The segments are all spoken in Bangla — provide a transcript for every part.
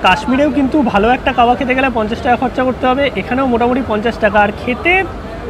কাশ্মীরেও কিন্তু ভালো একটা কাওয়া খেতে গেলে 50 টাকা খরচা করতে হবে, এখানেও মোটামুটি 50 টাকা। আর খেতে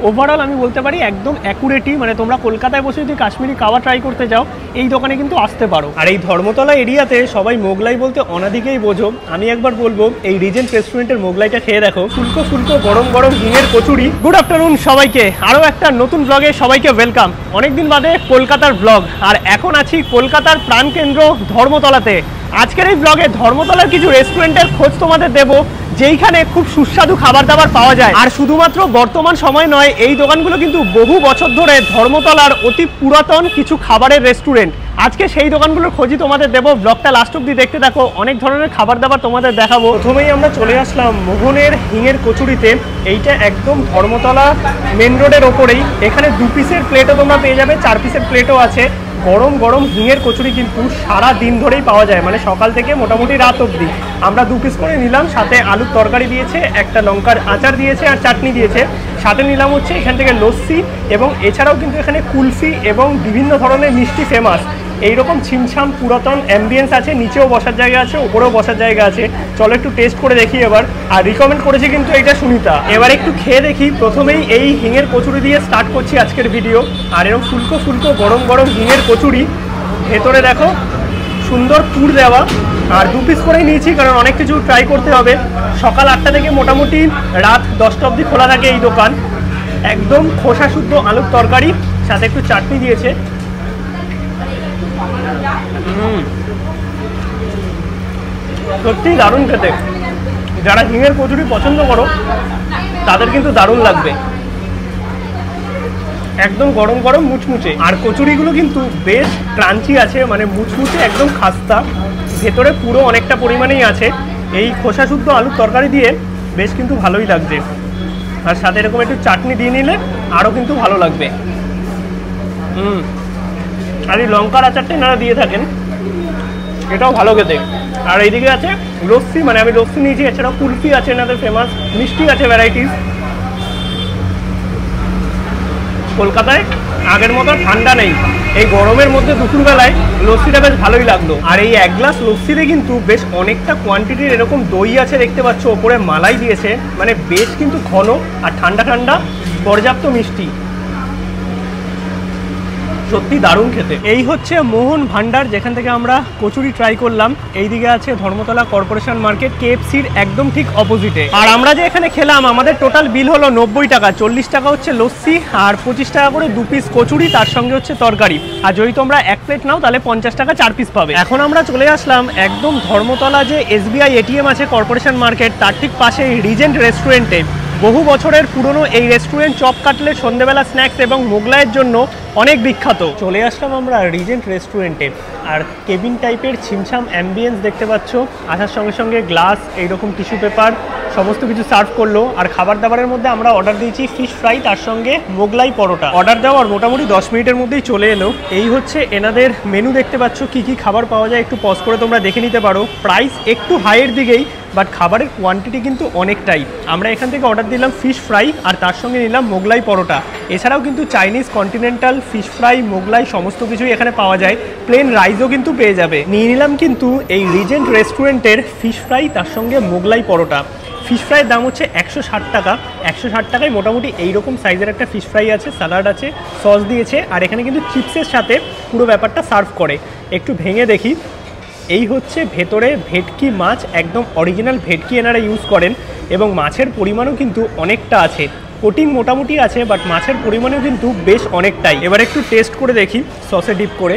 ওভারঅল আমি বলতে পারি একদম অ্যাকুরেটই, মানে তোমরা কলকাতায় বসে যদি কাশ্মীরি কাওয়া ট্রাই করতে যাও এই দোকানে কিন্তু আসতে পারো। আর এই ধর্মতলা এরিয়াতে সবাই মোগলাই বলতে অনাদিকেই বোঝো, আমি একবার বলবো এই রিজেন্ট রেস্টুরেন্টের মোগলাইটা খেয়ে দেখো, ফুলকো ফুলকো গরম গরম হিঙের কচুরি। গুড আফটারনুন সবাইকে, আরও একটা নতুন ব্লগে সবাইকে ওয়েলকাম। অনেকদিন বাদে কলকাতার ব্লগ, আর এখন আছি কলকাতার প্রাণকেন্দ্র ধর্মতলাতে। আজকের এই ব্লগে ধর্মতলার কিছু রেস্টুরেন্টের খোঁজ তোমাদের দেবো, যেইখানে খুব সুস্বাদু খাবার দাবার পাওয়া যায়। আর শুধুমাত্র বর্তমান সময় নয়, এই দোকানগুলো কিন্তু বহু বছর ধরে ধর্মতলার অতি পুরাতন কিছু খাবারের রেস্টুরেন্ট। আজকে সেই দোকানগুলোর খোঁজই তোমাদের দেবো, ব্লগটা লাস্ট অব্দি দেখতে থাকো, অনেক ধরনের খাবার দাবার তোমাদের দেখাবো। প্রথমেই আমরা চলে আসলাম মোহনের হিঙের কচুরিতে। এইটা একদম ধর্মতলা মেন রোডের ওপরেই। এখানে 2 পিসের প্লেটও তোমরা পেয়ে যাবে, 4 পিসের প্লেটও আছে। গরম গরম হিঙের কচুরি কিন্তু সারা দিন ধরেই পাওয়া যায়, মানে সকাল থেকে মোটামুটি রাত অবধি। আমরা 2 পিস করে নিলাম, সাথে আলুর তরকারি দিয়েছে, একটা লঙ্কার আচার দিয়েছে আর চাটনি দিয়েছে। সাথে নিলাম হচ্ছে এখান থেকে লস্যি, এবং এছাড়াও কিন্তু এখানে কুলফি এবং বিভিন্ন ধরনের মিষ্টি ফেমাস। এইরকম ছিমছাম পুরাতন অ্যাম্বিয়েন্স আছে, নিচেও বসার জায়গা আছে, ওপরেও বসার জায়গা আছে। চলো একটু টেস্ট করে দেখি এবার। আর রিকমেন্ড করেছে কিন্তু এইটা সুনিতা। এবার একটু খেয়ে দেখি। প্রথমেই এই হিঙের কচুরি দিয়ে স্টার্ট করছি আজকের ভিডিও। আর এরকম ফুলকো ফুলকো গরম গরম হিঙের কচুরি, ভেতরে দেখো সুন্দর পুর দেওয়া। আর 2 পিস করেই নিয়েছি, কারণ অনেক কিছু ট্রাই করতে হবে। সকাল 8টা থেকে মোটামুটি রাত 10টা অবধি খোলা থাকে এই দোকান। একদম খোসা শুদ্ধ আলুর তরকারি, সাথে একটু চাটনি দিয়েছে। সত্যি দারুণ খেতে। যারা হিঙের কচুরি পছন্দ করো তাদের কিন্তু দারুণ লাগবে। একদম গরম গরম মুচমুচে। আর কচুরিগুলো কিন্তু বেশ ক্রাঞ্চি আছে, মানে মুচমুচে একদম খাস্তা, ভেতরে পুরো অনেকটা পরিমাণেই আছে। এই খোসা শুদ্ধ আলুর তরকারি দিয়ে বেশ কিন্তু ভালোই লাগছে। আর সাথে এরকম একটু চাটনি দিয়ে নিলে আরও কিন্তু ভালো লাগবে। আর এই লঙ্কার আচারটা এনারা দিয়ে থাকেন, এটাও ভালো খেতে। আর এইদিকে আছে লস্যি, মানে আমি লস্যি নিয়েছি। এছাড়াও কুলফি আছে এনাদের ফেমাস, মিষ্টি আছে ভ্যারাইটিস। কলকাতায় আগের মতো ঠান্ডা নেই, এই গরমের মধ্যে দুপুরবেলায় লস্যিটা বেশ ভালোই লাগলো। আর এই 1 গ্লাস লস্যিতে কিন্তু বেশ অনেকটা কোয়ান্টিটির এরকম দই আছে দেখতে পাচ্ছ, ওপরে মালাই দিয়েছে, মানে বেশ কিন্তু ঘন আর ঠান্ডা ঠান্ডা, পর্যাপ্ত মিষ্টি। সত্যি দারুণ খেতে। এই হচ্ছে মোহন ভান্ডার, যেখান থেকে আমরা কচুরি ট্রাই করলাম। এইদিকে আছে ধর্মতলা কর্পোরেশন মার্কেট, KFCর একদম ঠিক অপোজিটে। আর আমরা যে এখানে খেলাম, আমাদের টোটাল বিল হলো 90 টাকা। 40 টাকা হচ্ছে লস্যি, আর 25 টাকা করে 2 পিস কচুরি, তার সঙ্গে হচ্ছে তরকারি। আর যদি তোমরা 1 প্লেট নাও তাহলে 50 টাকা 4 পিস পাবে। এখন আমরা চলে আসলাম একদম ধর্মতলা যে SBI ATM আছে কর্পোরেশন মার্কেট, তার ঠিক পাশে রিজেন্ট রেস্টুরেন্টে। বহু বছরের পুরনো এই রেস্টুরেন্ট চপ কাটলেট, সন্ধ্যেবেলা স্ন্যাক্স এবং মোগলাইয়ের জন্য অনেক বিখ্যাত। চলে আসলাম আমরা রিজেন্ট রেস্টুরেন্টে। আর কেবিন টাইপের ছিমছাম অ্যাম্বিয়েন্স দেখতে পাচ্ছ। আসার সঙ্গে সঙ্গে গ্লাস, এইরকম টিস্যু পেপার, সমস্ত কিছু সার্ভ করলো। আর খাবার দাবারের মধ্যে আমরা অর্ডার দিয়েছি ফিশ ফ্রাই, তার সঙ্গে মোগলাই পরোটা। অর্ডার দেওয়ার মোটামুটি 10 মিনিটের মধ্যেই চলে এলো। এই হচ্ছে এনাদের মেনু দেখতে পাচ্ছ, কি কি খাবার পাওয়া যায় একটু পজ করে তোমরা দেখে নিতে পারো। প্রাইস একটু হাইয়ের দিকেই, বাট খাবারের কোয়ান্টিটি কিন্তু অনেকটাই। আমরা এখান থেকে অর্ডার দিলাম ফিশ ফ্রাই, আর তার সঙ্গে নিলাম মোগলাই পরোটা। এছাড়াও কিন্তু Chinese, continental, fish fry, Mughlai সমস্ত কিছুই এখানে পাওয়া যায়। প্লেন রাইসও কিন্তু পেয়ে যাবে। নিয়ে নিলাম কিন্তু এই রিজেন্ট রেস্টুরেন্টের ফিশ ফ্রাই, তার সঙ্গে মোগলাই পরোটা। ফিশ ফ্রাইয়ের দাম হচ্ছে 160 টাকা। 160 টাকায় মোটামুটি এইরকম সাইজের একটা ফিশ ফ্রাই আছে, স্যালাড আছে, সস দিয়েছে। আর এখানে কিন্তু চিপসের সাথে পুরো ব্যাপারটা সার্ভ করে। একটু ভেঙে দেখি। এই হচ্ছে ভেতরে ভেটকি মাছ, একদম অরিজিনাল ভেটকি এনারা ইউজ করেন, এবং মাছের পরিমাণও কিন্তু অনেকটা আছে। কোটিং মোটামুটি আছে, বাট মাছের পরিমাণও কিন্তু বেশ অনেকটাই। এবার একটু টেস্ট করে দেখি সসে ডিপ করে।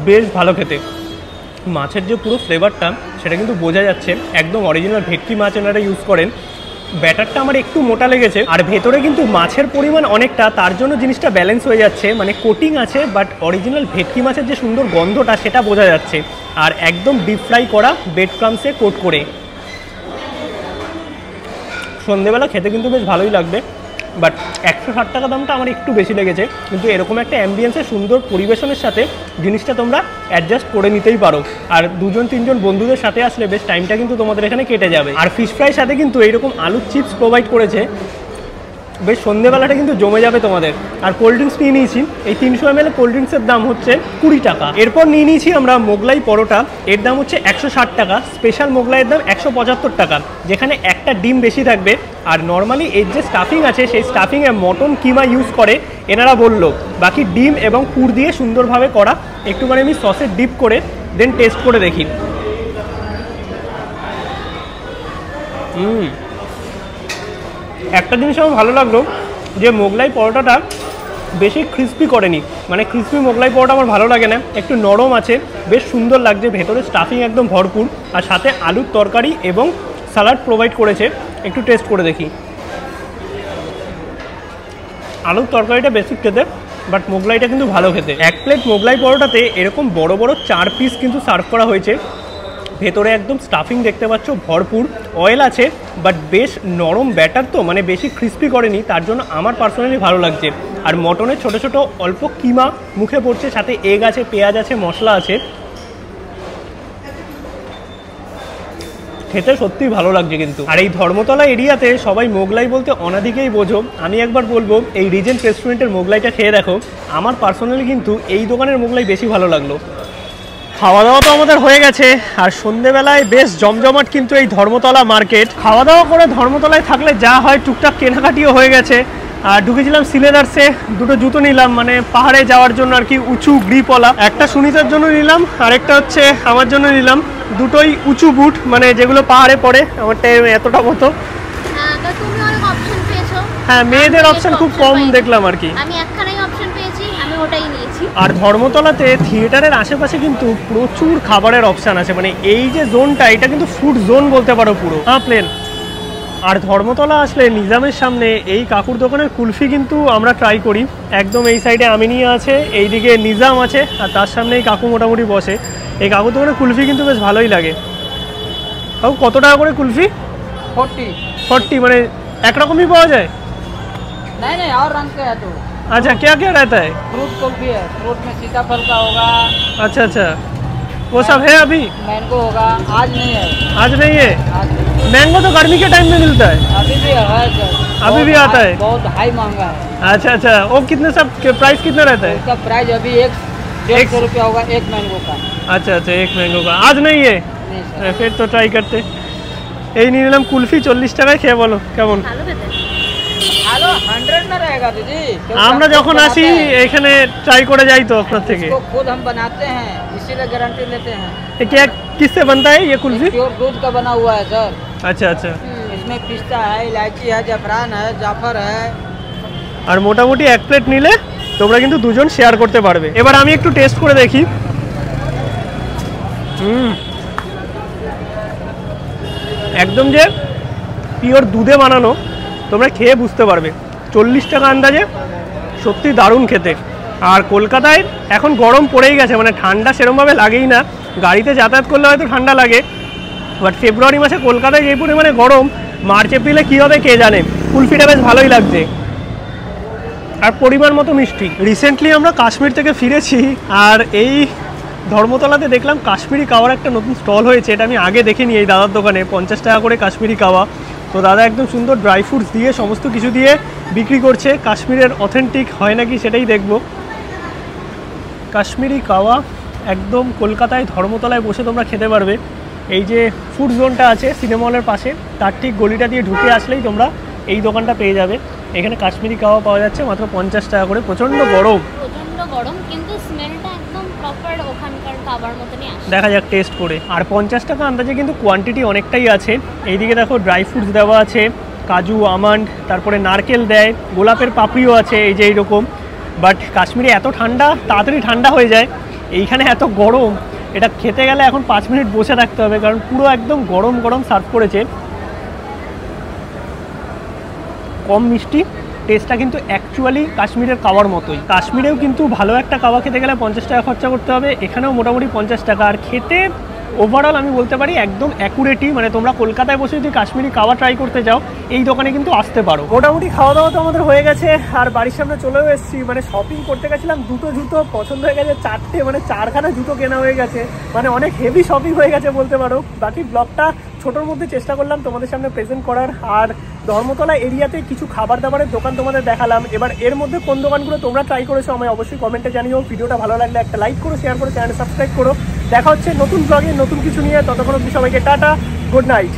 বেশ ভালো খেতে। মাছের যে পুরো ফ্লেভারটা সেটা কিন্তু বোঝা যাচ্ছে, একদম অরিজিনাল ভেটকি মাছ এনারা ইউজ করেন। ব্যাটারটা আমার একটু মোটা লেগেছে, আর ভেতরে কিন্তু মাছের পরিমাণ অনেকটা, তার জন্য জিনিসটা ব্যালেন্স হয়ে যাচ্ছে। মানে কোটিং আছে, বাট অরিজিনাল ভেটকি মাছের যে সুন্দর গন্ধটা সেটা বোঝা যাচ্ছে। আর একদম ডিপ ফ্রাই করা ব্রেড ক্রাম্বসে কোট করে। সন্ধেবেলা খেতে কিন্তু বেশ ভালোই লাগবে, বাট 160 টাকা দামটা আমার একটু বেশি লেগেছে। কিন্তু এরকম একটা অ্যাম্বিয়েন্সে সুন্দর পরিবেশনের সাথে জিনিসটা তোমরা অ্যাডজাস্ট করে নিতেই পারো। আর 2-3 বন্ধুদের সাথে আসলে বেশ টাইমটা কিন্তু তোমাদের এখানে কেটে যাবে। আর ফিশ ফ্রাইয়ের সাথে কিন্তু এইরকম আলুর চিপস প্রোভাইড করেছে, বেশ সন্ধ্যেবেলাটা কিন্তু জমে যাবে তোমাদের। আর কোল্ড ড্রিঙ্কস নিয়ে নিয়েছি, এই 300 ml কোল্ড ড্রিঙ্কসের দাম হচ্ছে 20 টাকা। এরপর নিয়ে নিয়েছি আমরা মোগলাই পরোটা, এর দাম হচ্ছে 160 টাকা। স্পেশাল মোগলাইয়ের দাম 175 টাকা, যেখানে একটা ডিম বেশি থাকবে। আর নর্মালি এর যে স্টাফিং আছে সেই স্টাফিংয়ে মটন কিমা ইউজ করে এনারা বললো, বাকি ডিম এবং পুর দিয়ে সুন্দরভাবে করা। একটুখানি আমি সসে ডিপ করে দেন টেস্ট করে দেখি। একটা জিনিস আমার ভালো লাগলো যে মোগলাই পরোটাটা বেশি ক্রিস্পি করেনি, মানে ক্রিস্পি মোগলাই পরোটা আমার ভালো লাগে না, একটু নরম আছে, বেশ সুন্দর লাগছে, ভেতরে স্টাফিং একদম ভরপুর, আর সাথে আলুর তরকারি এবং স্যালাড প্রোভাইড করেছে। একটু টেস্ট করে দেখি। আলুর তরকারিটা বেশি খেতে, বাট মোগলাইটা কিন্তু ভালো খেতে। এক প্লেট মোগলাই পরোটাতে এরকম বড় বড় 4 পিস কিন্তু সার্ভ করা হয়েছে। ভেতরে একদম স্টাফিং দেখতে পাচ্ছ ভরপুর, অয়েল আছে, বাট বেশ নরম ব্যাটার, তো মানে বেশি ক্রিস্পি করেনি, তার জন্য আমার পার্সোনালি ভালো লাগছে। আর মটনের ছোট ছোট অল্প কিমা মুখে পড়ছে, সাথে এগ আছে, পেঁয়াজ আছে, মশলা আছে, খেতে সত্যিই ভালো লাগছে কিন্তু। আর এই ধর্মতলা এরিয়াতে সবাই মোগলাই বলতে অনাদিকেই বোঝো। আমি একবার বলবো এই রিজেন্ট রেস্টুরেন্টের মোগলাইটা খেয়ে দেখো। আমার পার্সোনালি কিন্তু এই দোকানের মোগলাই বেশি ভালো লাগলো। খাওয়া দাওয়া তো আমাদের হয়ে গেছে, আর সন্ধেবেলায় বেশ জমজমাট কিন্তু এই ধর্মতলা মার্কেট। খাওয়া দাওয়া করে ধর্মতলায় থাকলে যা হয় টুকটাক কেনাকাটিও হয়ে গেছে। আর ঢুকেছিলাম সিলেদার্সে, দুটো জুতো নিলাম, মানে পাহাড়ে যাওয়ার জন্য আর কি, উঁচু গ্রিপওয়ালা। একটা সুনিতার জন্য নিলাম, আরেকটা হচ্ছে আমার জন্য নিলাম। দুটোই উঁচু বুট, মানে যেগুলো পাহাড়ে পড়ে, আমারটা এতটা মতো। হ্যাঁ, মেয়েদের অপশন খুব কম দেখলাম আর কি। আমি একখানেই অপশন পেয়েছি, আমি ওটাই নিয়েছি। আর ধর্মতলাতে থিয়েটারের আশেপাশে কিন্তু প্রচুর খাবারের অপশন আছে, মানে এই যে জোনটা, এটা কিন্তু ফুড জোন বলতে পারো পুরো। হ্যাঁ, প্লেন। আর ধর্মতলা আসলে নিজামের সামনে এই কাকুর দোকানের কুলফি কিন্তু আমরা ট্রাই করি। একদম এই সাইডে আমিনিয়া আছে, এইদিকে নিজাম আছে, আর তার সামনে এই কাকু মোটামুটি বসে। এই কাকুর দোকানের কুলফি কিন্তু বেশ ভালোই লাগে। কাকু কত টাকা করে কুলফি? 40। মানে একরকমই পাওয়া যায়? नहीं और रंग के है तो। अच्छा, क्या क्या रहता है? फ्रूट कुल्फी है, फ्रूट में सीताफल का होगा। अच्छा अच्छा, वो सब है अभी? मैंगो होगा, आज नहीं है। आज नहीं है? आज नहीं। मैंगो तो गर्मी के टाइम में मिलता है। अभी भी है सर, अभी भी आता है? बहुत हाई महंगा है। अच्छा अच्छा, वो कितने सब प्राइस कितना रहता है? उसका प्राइस अभी 150 रुपया होगा एक मैंगो का। अच्छा अच्छा, एक मैंगो का। आज नहीं है? नहीं सर। फिर तो ट्राई करते। এই নিয়ে নিলাম কুলফি 40 টাকায়, খেয়ে বলো কেমন। हेलो 100 में रहेगा दीदी। আমরা যখন আসি এখানে ট্রাই করে যাই তো আপনার থেকে। इसको खुद हम बनाते हैं, इसीलिए गारंटी लेते हैं। ये क्या किससे बनता है ये कुल्फी? प्योर दूध का बना हुआ है सर। अच्छा अच्छा। इसमें पिस्ता है, इलायची है, জাফরান है, জাফর है। আর মোটামুটি এক প্লেট নিলে তোমরা কিন্তু দুজন শেয়ার করতে পারবে। এবার আমি একটু টেস্ট করে দেখি। একদম যে পিওর দুধে বানানো, তোমরা খেয়ে বুঝতে পারবে। 40 টাকা আন্দাজে, সত্যি দারুণ খেতে। আর কলকাতায় এখন গরম পড়েই গেছে, মানে ঠান্ডা সেরকমভাবে লাগেই না। গাড়িতে যাতায়াত করলে হয়তো ঠান্ডা লাগে, বাট ফেব্রুয়ারি মাসে কলকাতায় যে পরিমাণে গরম, মার্চ এপ্রিলে কী হবে কে জানে। কুলফিটা বেশ ভালোই লাগছে, আর পরিমাণ মতো মিষ্টি। রিসেন্টলি আমরা কাশ্মীর থেকে ফিরেছি, আর এই ধর্মতলাতে দেখলাম কাশ্মীরি কাওয়ার একটা নতুন স্টল হয়েছে। এটা আমি আগে দেখিনি এই দাদার দোকানে। 50 টাকা করে কাশ্মীরি কাওয়া। তো দাদা একদম সুন্দর ড্রাই ফ্রুটস দিয়ে সমস্ত কিছু দিয়ে বিক্রি করছে। কাশ্মীরের অথেন্টিক হয় নাকি সেটাই দেখব। কাশ্মীরি কাওয়া একদম কলকাতায় ধর্মতলায় বসে তোমরা খেতে পারবে। এই যে ফুড জোনটা আছে সিনেমা হলের পাশে, তার ঠিক গলিটা দিয়ে ঢুকে আসলেই তোমরা এই দোকানটা পেয়ে যাবে। এখানে কাশ্মীরি কাওয়া পাওয়া যাচ্ছে মাত্র 50 টাকা করে। প্রচণ্ড গরম, কিন্তু স্মেলটা একদম প্রপার ওখানকার খাবার মতনই আসে। দেখা যাক টেস্ট করে। আর 50 টাকা আন্দাজে কিন্তু কোয়ান্টিটি অনেকটাই আছে। এইদিকে দেখো ড্রাই ফ্রুটস দেওয়া আছে, কাজু, আমন্ড, তারপরে নারকেল দেয়, গোলাপের পাপড়িও আছে এই যে এইরকম। বাট কাশ্মীরে এত ঠান্ডা, তাড়াতাড়ি ঠান্ডা হয়ে যায়। এইখানে এত গরম, এটা খেতে গেলে এখন 5 মিনিট বসে থাকতে হবে, কারণ পুরো একদম গরম গরম সার্ভ করেছে। কম মিষ্টি, টেস্টটা কিন্তু অ্যাকচুয়ালি কাশ্মীরের কাওয়ার মতোই। কাশ্মীরেও কিন্তু ভালো একটা কাওয়া খেতে গেলে 50 টাকা খরচা করতে হবে, এখানেও মোটামুটি 50 টাকা। আর খেতে ওভারঅল আমি বলতে পারি একদম অ্যাকুরেটই, মানে তোমরা কলকাতায় বসে যদি কাশ্মীরি কাওয়া ট্রাই করতে চাও এই দোকানে কিন্তু আসতে পারো। মোটামুটি খাওয়া দাওয়া তো আমাদের হয়ে গেছে, আর বাড়ির সামনে চলেও এসেছি। মানে শপিং করতে গেছিলাম, দুটো জুতো পছন্দ হয়ে গেছে, 4টে, মানে 4খানা জুতো কেনা হয়ে গেছে। মানে অনেক হেভি শপিং হয়ে গেছে বলতে পারো। বাকি ব্লগটা ছোটোর মধ্যে চেষ্টা করলাম তোমাদের সামনে প্রেজেন্ট করার। আর ধর্মতলা এরিয়াতে কিছু খাবার দাবারের দোকান তোমাদের দেখালাম। এবার এর মধ্যে কোন দোকানগুলো তোমরা ট্রাই করেছো আমায় অবশ্যই কমেন্টে জানিও। ভিডিওটা ভালো লাগলে একটা লাইক করো, শেয়ার করো, চ্যানেল সাবস্ক্রাইব করো। দেখা হচ্ছে নতুন ব্লগে নতুন কিছু নিয়ে। ততক্ষণ অবধি সবাইকে টাটা, গুড নাইট।